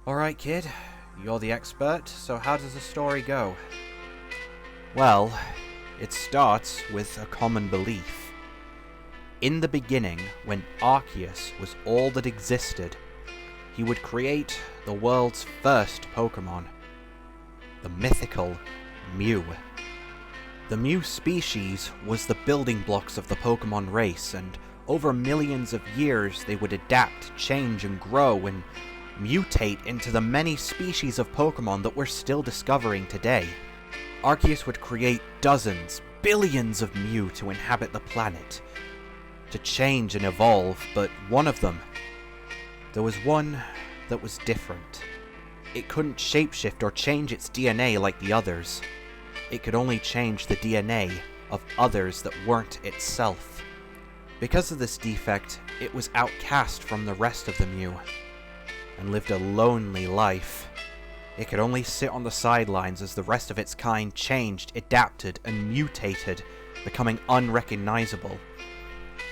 Alright, kid. You're the expert, so how does the story go? Well, it starts with a common belief. In the beginning, when Arceus was all that existed, he would create the world's first Pokemon, the mythical Mew. The Mew species was the building blocks of the Pokemon race, and over millions of years they would adapt, change, and grow, and mutate into the many species of Pokemon that we're still discovering today. Arceus would create dozens, billions of Mew to inhabit the planet, to change and evolve, but there was one that was different. It couldn't shapeshift or change its DNA like the others. It could only change the DNA of others that weren't itself. Because of this defect, it was outcast from the rest of the Mew, and lived a lonely life. It could only sit on the sidelines as the rest of its kind changed, adapted, and mutated, becoming unrecognizable.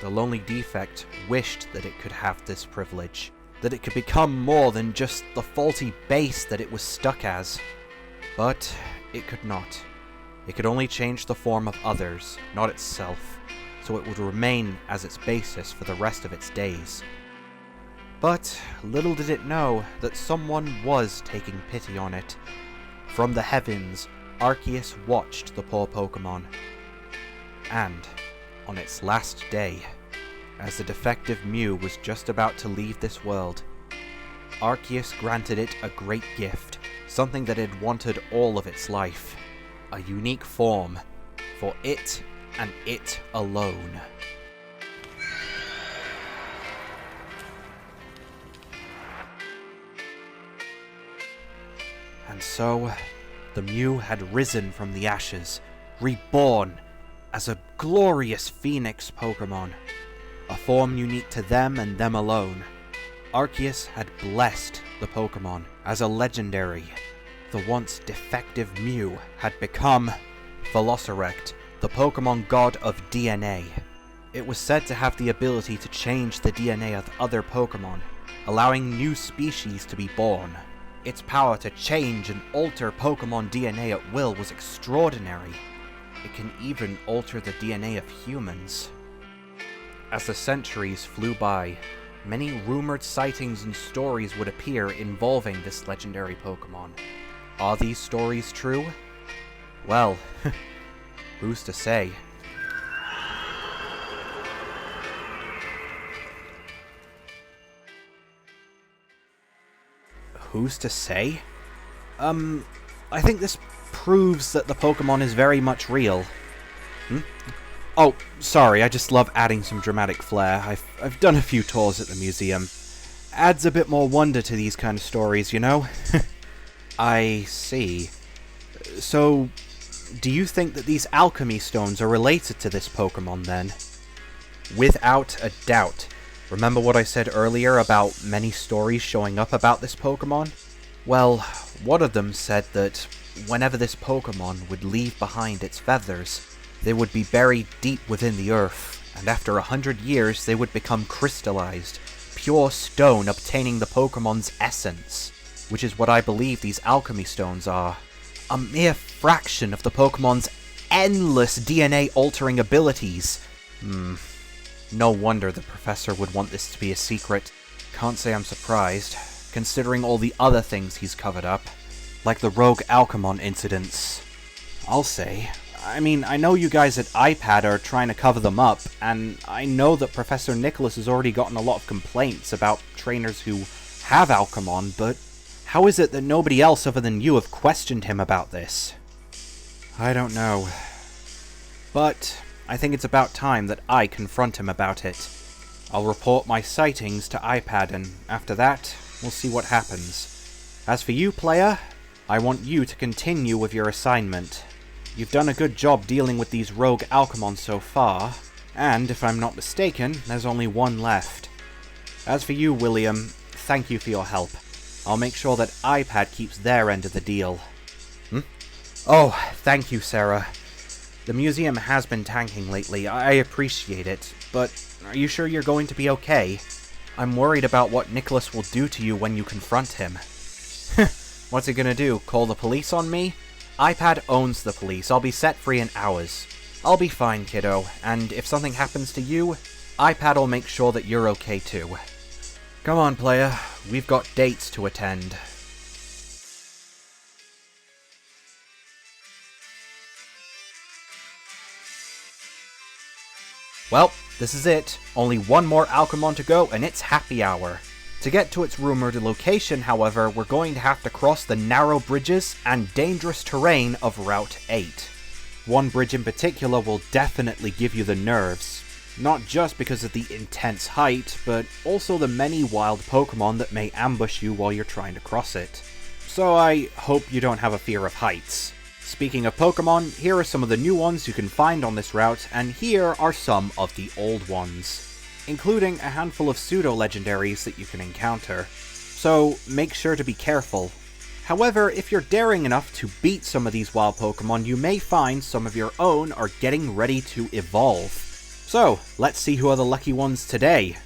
The lonely defect wished that it could have this privilege, that it could become more than just the faulty base that it was stuck as. But it could not. It could only change the form of others, not itself, so it would remain as its basis for the rest of its days. But little did it know that someone was taking pity on it. From the heavens, Arceus watched the poor Pokemon. And, on its last day, as the defective Mew was just about to leave this world, Arceus granted it a great gift, something that it had wanted all of its life. A unique form, for it and it alone. And so, the Mew had risen from the ashes, reborn as a glorious Phoenix Pokemon, a form unique to them and them alone. Arceus had blessed the Pokemon as a legendary. The once defective Mew had become Philosopher, the Pokemon god of DNA. It was said to have the ability to change the DNA of other Pokemon, allowing new species to be born. Its power to change and alter Pokemon DNA at will was extraordinary. It can even alter the DNA of humans. As the centuries flew by, many rumored sightings and stories would appear involving this legendary Pokemon. Are these stories true? Well, who's to say? Who's to say? I think this proves that the Pokemon is very much real. Oh, sorry, I just love adding some dramatic flair. I've done a few tours at the museum. Adds a bit more wonder to these kind of stories, you know? I see. So, do you think that these alchemy stones are related to this Pokemon, then? Without a doubt. Remember what I said earlier about many stories showing up about this Pokemon? Well, one of them said that whenever this Pokemon would leave behind its feathers, they would be buried deep within the earth, and after 100 years they would become crystallized, pure stone obtaining the Pokemon's essence, which is what I believe these alchemy stones are. A mere fraction of the Pokemon's endless DNA-altering abilities. No wonder the professor would want this to be a secret. Can't say I'm surprised, considering all the other things he's covered up, like the rogue Alchemon incidents. I'll say. I mean, I know you guys at iPad are trying to cover them up, and I know that Professor Nicholas has already gotten a lot of complaints about trainers who have Alchemon, but how is it that nobody else other than you have questioned him about this? I don't know. But I think it's about time that I confront him about it. I'll report my sightings to iPad, and after that, we'll see what happens. As for you, player, I want you to continue with your assignment. You've done a good job dealing with these rogue Alchemon so far, and if I'm not mistaken, there's only one left. As for you, William, thank you for your help. I'll make sure that iPad keeps their end of the deal. Oh, thank you, Sarah. The museum has been tanking lately, I appreciate it, but are you sure you're going to be okay? I'm worried about what Nicholas will do to you when you confront him. What's he gonna do, call the police on me? iPad owns the police, I'll be set free in hours. I'll be fine, kiddo, and if something happens to you, iPad'll make sure that you're okay too. Come on, player, we've got dates to attend. Well, this is it. Only one more Alchemon to go, and it's happy hour. To get to its rumored location, however, we're going to have to cross the narrow bridges and dangerous terrain of Route 8. One bridge in particular will definitely give you the nerves. Not just because of the intense height, but also the many wild Pokemon that may ambush you while you're trying to cross it. So I hope you don't have a fear of heights. Speaking of Pokemon, here are some of the new ones you can find on this route, and here are some of the old ones, including a handful of pseudo-legendaries that you can encounter. So make sure to be careful. However, if you're daring enough to beat some of these wild Pokemon, you may find some of your own are getting ready to evolve. So, let's see who are the lucky ones today.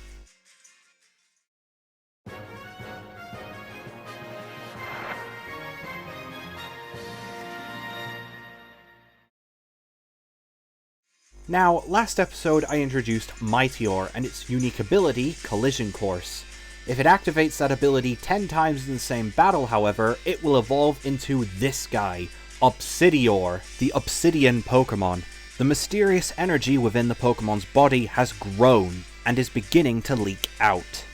Now, last episode I introduced Meteor and its unique ability, Collision Course. If it activates that ability 10 times in the same battle, however, it will evolve into this guy, Obsidior, the Obsidian Pokemon. The mysterious energy within the Pokemon's body has grown and is beginning to leak out.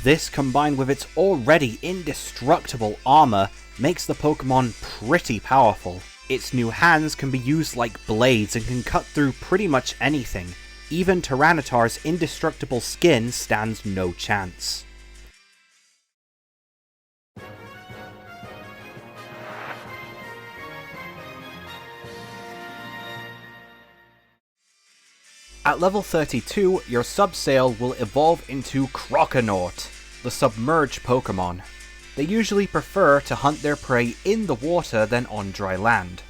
This, combined with its already indestructible armor, makes the Pokemon pretty powerful. Its new hands can be used like blades and can cut through pretty much anything. Even Tyranitar's indestructible skin stands no chance. At level 32, your Subsail will evolve into Croconaut, the submerged Pokemon. They usually prefer to hunt their prey in the water than on dry land.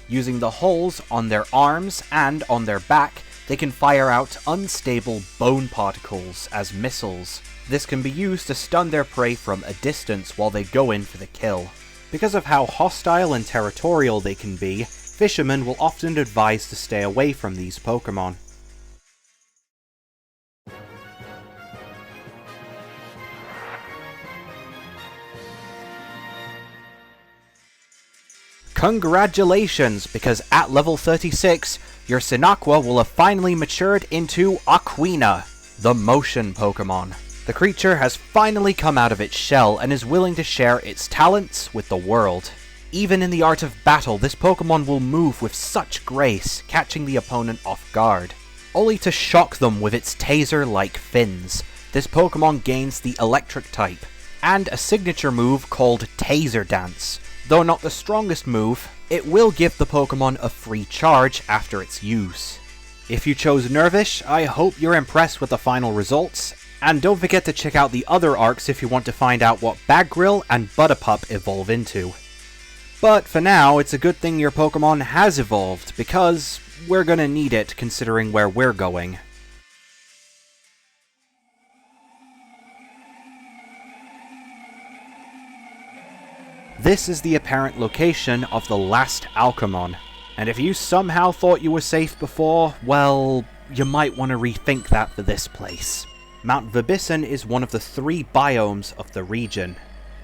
Using the holes on their arms and on their back, they can fire out unstable bone particles as missiles. This can be used to stun their prey from a distance while they go in for the kill. Because of how hostile and territorial they can be, fishermen will often advise to stay away from these Pokemon. Congratulations, because at level 36, your Sinaqua will have finally matured into Aquina, the motion Pokemon. The creature has finally come out of its shell and is willing to share its talents with the world. Even in the art of battle, this Pokemon will move with such grace, catching the opponent off guard, only to shock them with its taser-like fins. This Pokemon gains the Electric type, and a signature move called Taser Dance. Though not the strongest move, it will give the Pokemon a free charge after its use. If you chose Nervish, I hope you're impressed with the final results, and don't forget to check out the other arcs if you want to find out what Bagrill and Butterpup evolve into. But for now, it's a good thing your Pokemon has evolved, because we're gonna need it considering where we're going. This is the apparent location of the last Alchemon, and if you somehow thought you were safe before, well, you might want to rethink that for this place. Mount Vibison is one of the 3 biomes of the region.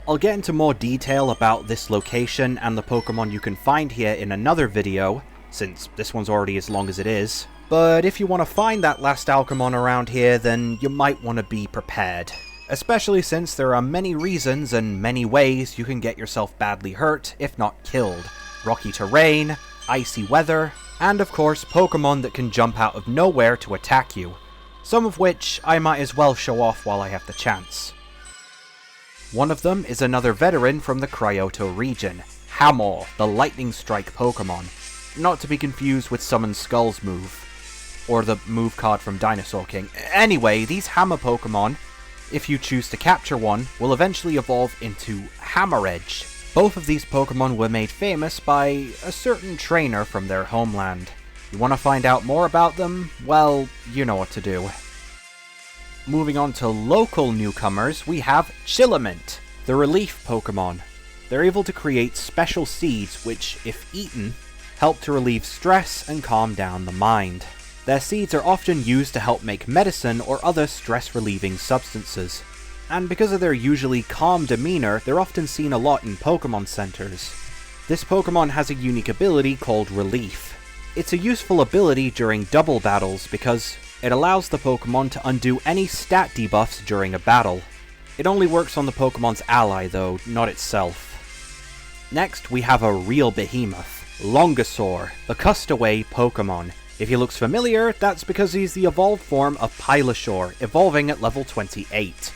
I'll get into more detail about this location and the Pokemon you can find here in another video, since this one's already as long as it is, but if you want to find that last Alchemon around here, then you might want to be prepared. Especially since there are many reasons and many ways you can get yourself badly hurt, if not killed. Rocky terrain, icy weather, and of course Pokemon that can jump out of nowhere to attack you. Some of which I might as well show off while I have the chance. One of them is another veteran from the Cryoto region, Hamor, the Lightning Strike Pokemon. Not to be confused with Summon Skull's move, or the move card from Dinosaur King. Anyway, these Hammer Pokemon, if you choose to capture one, will eventually evolve into Hammeredge. Both of these Pokemon were made famous by a certain trainer from their homeland. You want to find out more about them? Well, you know what to do. Moving on to local newcomers, we have Chillamant, the relief Pokemon. they're able to create special seeds which, if eaten, help to relieve stress and calm down the mind. Their seeds are often used to help make medicine or other stress-relieving substances. And because of their usually calm demeanor, they're often seen a lot in Pokemon centers. This Pokemon has a unique ability called Relief. It's a useful ability during double battles because it allows the Pokemon to undo any stat debuffs during a battle. It only works on the Pokemon's ally though, not itself. Next, we have a real behemoth, Longosaur, the Custaway Pokemon. If he looks familiar, that's because he's the evolved form of Pylosaur, evolving at level 28.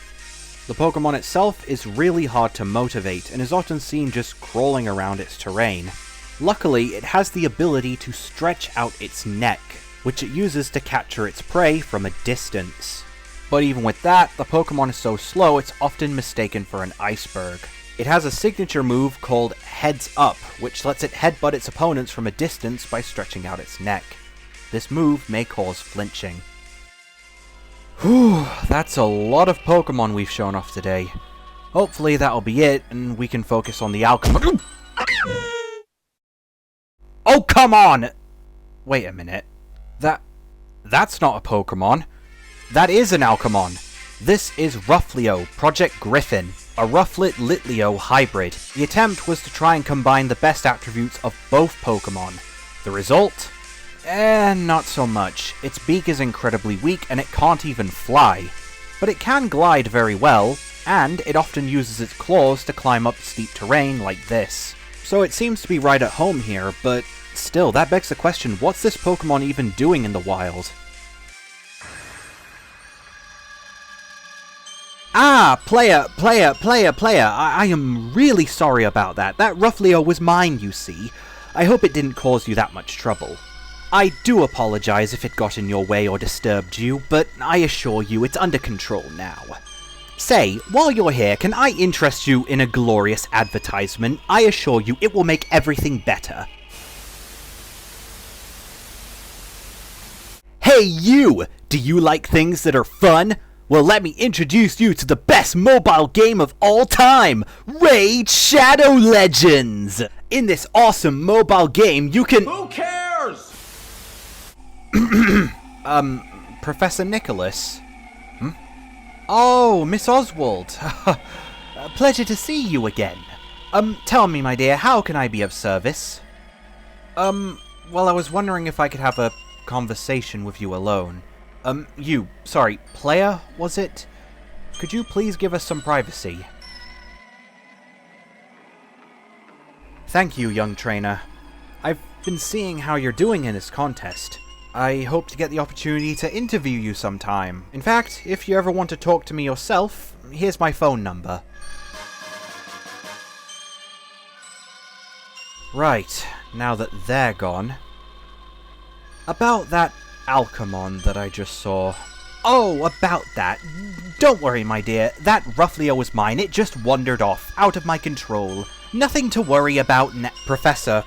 The Pokemon itself is really hard to motivate, and is often seen just crawling around its terrain. Luckily, it has the ability to stretch out its neck, which it uses to capture its prey from a distance. But even with that, the Pokemon is so slow it's often mistaken for an iceberg. It has a signature move called Heads Up, which lets it headbutt its opponents from a distance by stretching out its neck. This move may cause flinching. Whew, that's a lot of Pokemon we've shown off today. Hopefully that'll be it, and we can focus on the Alchemon. Oh, come on! Wait a minute. That's not a Pokemon. That is an Alchemon. This is Ruffleo, Project Griffin, a Rufflet-Litleo hybrid. The attempt was to try and combine the best attributes of both Pokemon. The result? Not so much. Its beak is incredibly weak and it can't even fly. But it can glide very well, and it often uses its claws to climb up steep terrain like this. So it seems to be right at home here, but still, that begs the question, what's this Pokemon even doing in the wild? Ah, player, I am really sorry about that. That Ruffleo was mine, you see. I hope it didn't cause you that much trouble. I do apologize if it got in your way or disturbed you, but I assure you it's under control now. Say, while you're here, can I interest you in a glorious advertisement? I assure you it will make everything better. Hey you! Do you like things that are fun? Well, let me introduce you to the best mobile game of all time, Raid Shadow Legends! In this awesome mobile game, you can— Who cares?! Professor Nicholas? Oh, Miss Oswald. Pleasure to see you again. Tell me, my dear, how can I be of service? Well, I was wondering if I could have a conversation with you alone. Player, was it? Could you please give us some privacy? Thank you, young trainer. I've been seeing how you're doing in this contest. I hope to get the opportunity to interview you sometime. In fact, if you ever want to talk to me yourself, here's my phone number. Right, now that they're gone. About that Alchemon that I just saw. Oh, about that. Don't worry, my dear. That Ruffleo was mine. It just wandered off, out of my control. Nothing to worry about Professor,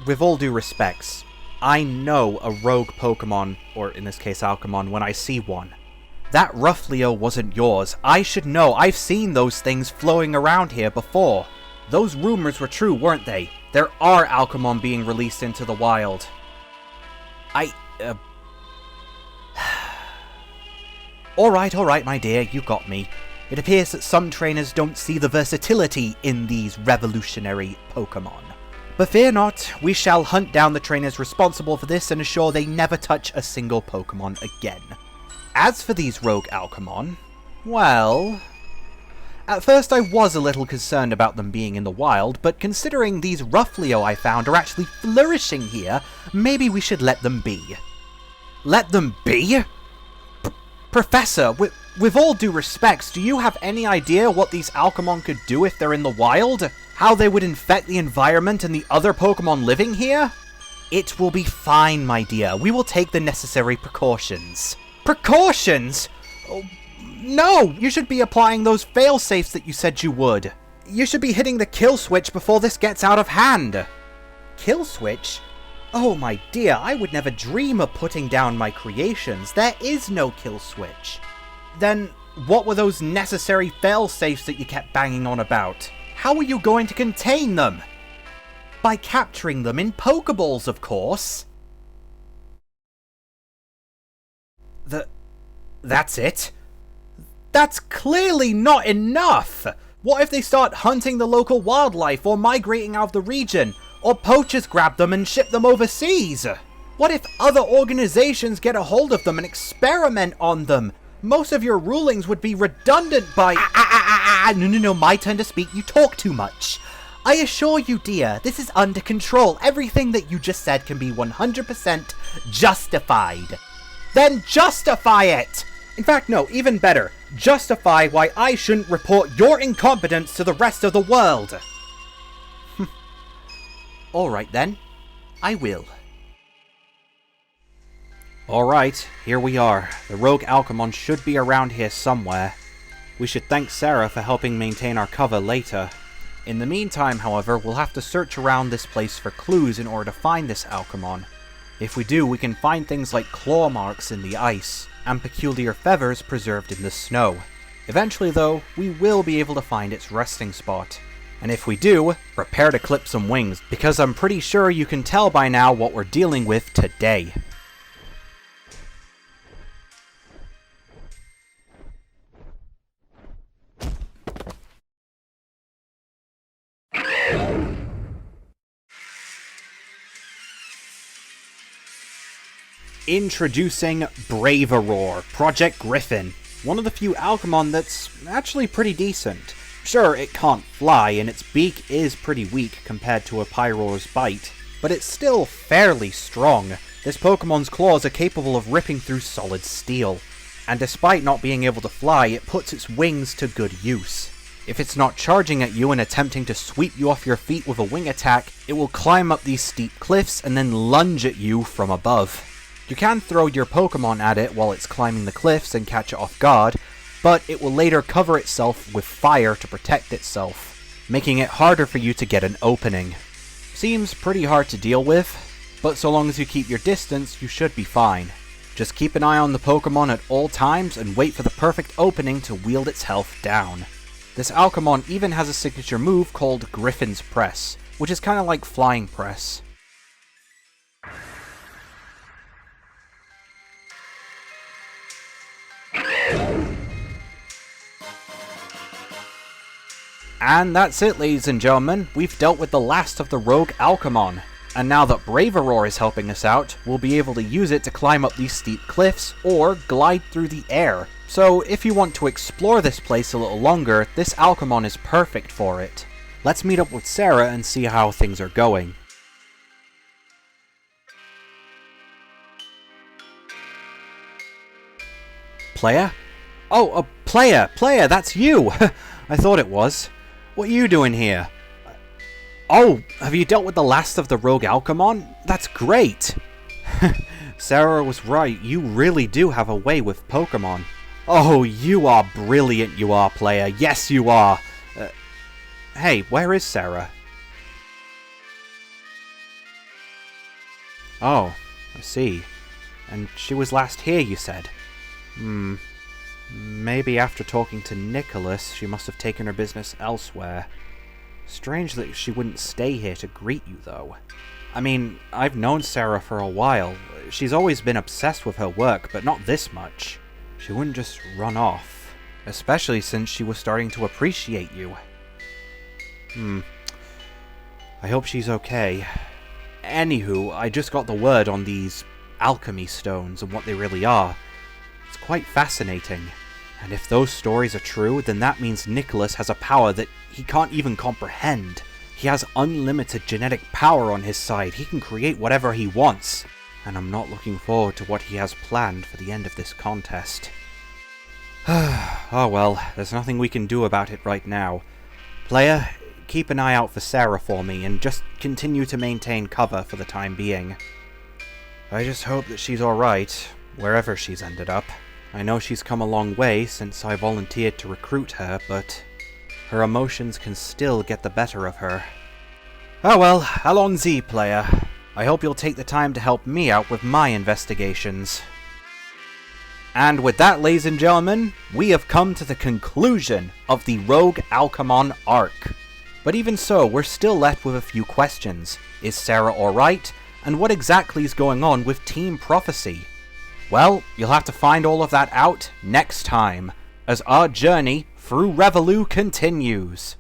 with all due respects, I know a rogue Pokemon, or in this case Alchemon, when I see one. That Ruffleo wasn't yours. I should know. I've seen those things flowing around here before. Those rumors were true, weren't they? There are Alchemon being released into the wild. Alright, my dear, you got me. It appears that some trainers don't see the versatility in these revolutionary Pokemon. But fear not, we shall hunt down the trainers responsible for this and assure they never touch a single Pokemon again. As for these rogue Alchemon, well... At first I was a little concerned about them being in the wild, but considering these Ruffleo I found are actually flourishing here, maybe we should let them be. Let them be? Professor, with all due respects, do you have any idea what these Alchemon could do if they're in the wild? How they would infect the environment and the other Pokemon living here? It will be fine, my dear. We will take the necessary precautions. Precautions? Oh, no! You should be applying those fail-safes that you said you would. You should be hitting the kill switch before this gets out of hand. Kill switch? Oh, my dear, I would never dream of putting down my creations. There is no kill switch. Then, what were those necessary fail-safes that you kept banging on about? How are you going to contain them? By capturing them in Pokeballs, of course. That's it? That's clearly not enough! What if they start hunting the local wildlife or migrating out of the region? Or poachers grab them and ship them overseas? What if other organizations get a hold of them and experiment on them? Most of your rulings would be redundant by— No, my turn to speak. You talk too much. I assure you, dear, this is under control. Everything that you just said can be 100% justified. Then justify it! In fact, no, even better. Justify why I shouldn't report your incompetence to the rest of the world. Alright then. I will. Alright, here we are. The rogue Alchemon should be around here somewhere. We should thank Sarah for helping maintain our cover later. In the meantime, however, we'll have to search around this place for clues in order to find this Alchemon. If we do, we can find things like claw marks in the ice, and peculiar feathers preserved in the snow. Eventually though, we will be able to find its resting spot. And if we do, prepare to clip some wings, because I'm pretty sure you can tell by now what we're dealing with today. Introducing Braveroar, Project Griffin. One of the few Alchemon that's actually pretty decent. Sure, it can't fly, and its beak is pretty weak compared to a Pyroar's bite, but it's still fairly strong. This Pokemon's claws are capable of ripping through solid steel, and despite not being able to fly, it puts its wings to good use. If it's not charging at you and attempting to sweep you off your feet with a wing attack, it will climb up these steep cliffs and then lunge at you from above. You can throw your Pokemon at it while it's climbing the cliffs and catch it off guard, but it will later cover itself with fire to protect itself, making it harder for you to get an opening. Seems pretty hard to deal with, but so long as you keep your distance, you should be fine. Just keep an eye on the Pokemon at all times and wait for the perfect opening to wield its health down. This Alchemon even has a signature move called Griffin's Press, which is kinda like Flying Press. And that's it, ladies and gentlemen. We've dealt with the last of the rogue Alchemon. And now that Braveroar is helping us out, we'll be able to use it to climb up these steep cliffs or glide through the air. So if you want to explore this place a little longer, this Alchemon is perfect for it. Let's meet up with Sarah and see how things are going. Playa? Oh, Playa, that's you! I thought it was. What are you doing here? Oh, have you dealt with the last of the rogue Alchemon? That's great! Sarah was right, you really do have a way with Pokemon. Oh, you are brilliant, you are, Playa. Yes, you are! Hey, where is Sarah? Oh, I see. And she was last here, you said? Maybe after talking to Nicholas, she must have taken her business elsewhere. Strange that she wouldn't stay here to greet you, though. I mean, I've known Sarah for a while. She's always been obsessed with her work, but not this much. She wouldn't just run off. Especially since she was starting to appreciate you. I hope she's okay. Anywho, I just got the word on these alchemy stones and what they really are. It's quite fascinating. And if those stories are true, then that means Nicholas has a power that he can't even comprehend. He has unlimited genetic power on his side. He can create whatever he wants. And I'm not looking forward to what he has planned for the end of this contest. Oh well, there's nothing we can do about it right now. Player, keep an eye out for Sarah for me, and just continue to maintain cover for the time being. I just hope that she's alright, wherever she's ended up. I know she's come a long way since I volunteered to recruit her, but her emotions can still get the better of her. Oh well, allons-y, player. I hope you'll take the time to help me out with my investigations. And with that, ladies and gentlemen, we have come to the conclusion of the Rogue Alchemon arc. But even so, we're still left with a few questions. Is Sarah alright? And what exactly is going on with Team Prophecy? Well, you'll have to find all of that out next time, as our journey through Revolu continues.